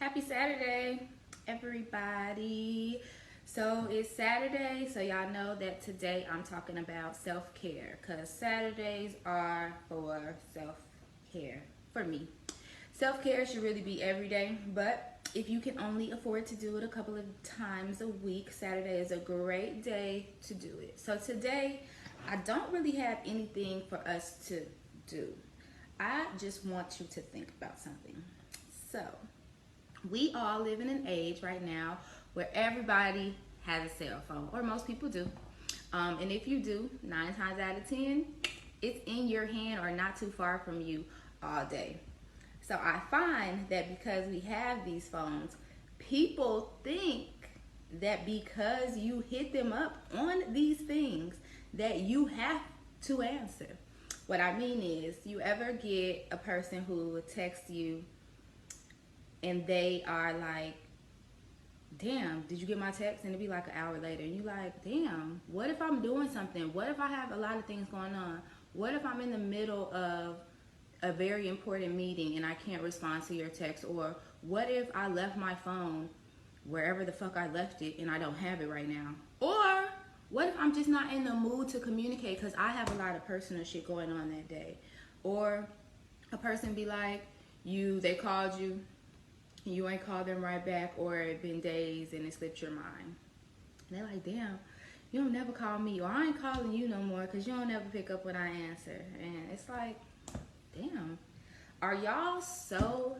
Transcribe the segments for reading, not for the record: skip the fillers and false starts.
Happy Saturday, everybody. So it's Saturday, so y'all know that today I'm talking about self-care because Saturdays are for self-care for me. Self-care should really be every day, but if you can only afford to do it a couple of times a week, Saturday is a great day to do it. So today, I don't really have anything for us to do. I just want you to think about something. So, we all live in an age right now where everybody has a cell phone, or most people do. And if you do, 9 times out of 10, it's in your hand or not too far from you all day. So I find that because we have these phones, people think that because you hit them up on these things, that you have to answer. What I mean is, you ever get a person who will text you and they are like, damn, did you get my text? And it'll be like an hour later. And you like, damn, what if I'm doing something? What if I have a lot of things going on? What if I'm in the middle of a very important meeting and I can't respond to your text? Or what if I left my phone wherever the fuck I left it and I don't have it right now? Or what if I'm just not in the mood to communicate because I have a lot of personal shit going on that day? Or a person be like, they called you, you ain't called them right back, or it been days and it slipped your mind. And they're like, damn, you don't never call me, or I ain't calling you no more because you don't never pick up when I answer. And it's like, damn, are y'all so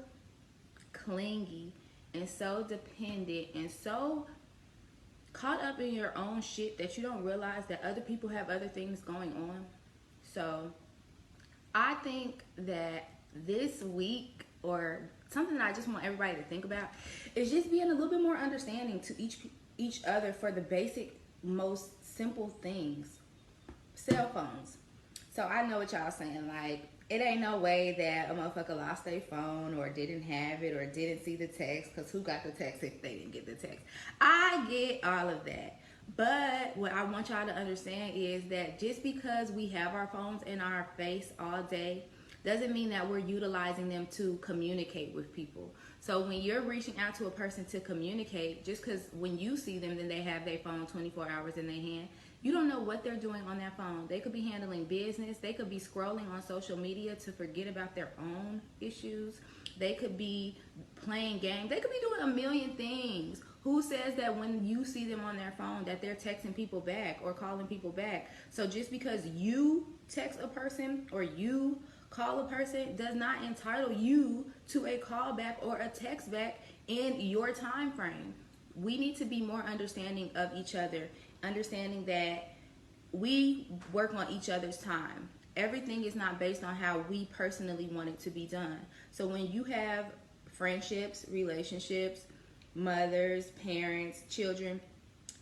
clingy and so dependent and so caught up in your own shit that you don't realize that other people have other things going on? So I think that this week, or something that I just want everybody to think about, is just being a little bit more understanding to each other for the basic, most simple things. Cell phones. So I know what y'all saying, like, it ain't no way that a motherfucker lost their phone or didn't have it or didn't see the text, because who got the text if they didn't get the text? I get all of that. But what I want y'all to understand is that just because we have our phones in our face all day doesn't mean that we're utilizing them to communicate with people. So when you're reaching out to a person to communicate, just because when you see them, then they have their phone 24 hours in their hand, you don't know what they're doing on that phone. They could be handling business. They could be scrolling on social media to forget about their own issues. They could be playing games. They could be doing a million things. Who says that when you see them on their phone that they're texting people back or calling people back? So just because you text a person or you call a person does not entitle you to a call back or a text back in your time frame. We need to be more understanding of each other, understanding that we work on each other's time. Everything is not based on how we personally want it to be done. So when you have friendships, relationships, mothers, parents, children,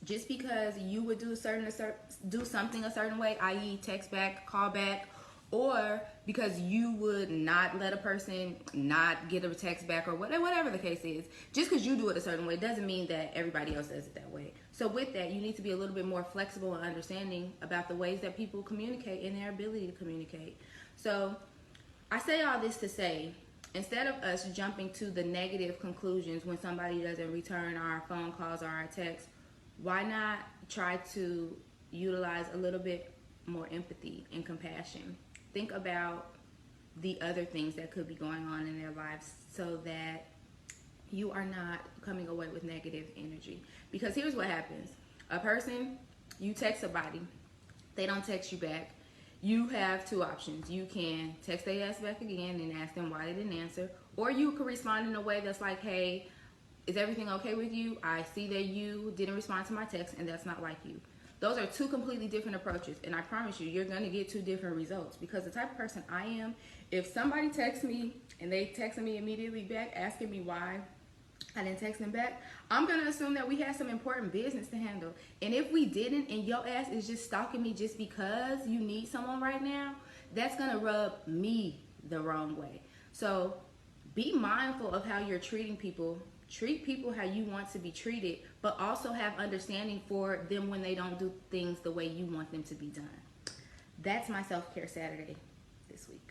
just because you would do something a certain way, i.e. text back, call back, or because you would not let a person not get a text back, or whatever the case is, just because you do it a certain way doesn't mean that everybody else does it that way. So with that, you need to be a little bit more flexible and understanding about the ways that people communicate and their ability to communicate. So I say all this to say, instead of us jumping to the negative conclusions when somebody doesn't return our phone calls or our texts, why not try to utilize a little bit more empathy and compassion? Think about the other things that could be going on in their lives so that you are not coming away with negative energy. Because here's what happens. A person, you text somebody, they don't text you back. You have two options. You can text their ass back again and ask them why they didn't answer, or you could respond in a way that's like, hey, is everything okay with you? I see that you didn't respond to my text, and that's not like you. Those are two completely different approaches, and I promise you, you're going to get two different results. Because the type of person I am, if somebody texts me and they text me immediately back asking me why I didn't text them back, I'm going to assume that we had some important business to handle. And if we didn't, and your ass is just stalking me just because you need someone right now, that's going to rub me the wrong way. So be mindful of how you're treating people. Treat people how you want to be treated, but also have understanding for them when they don't do things the way you want them to be done. That's my self-care Saturday this week.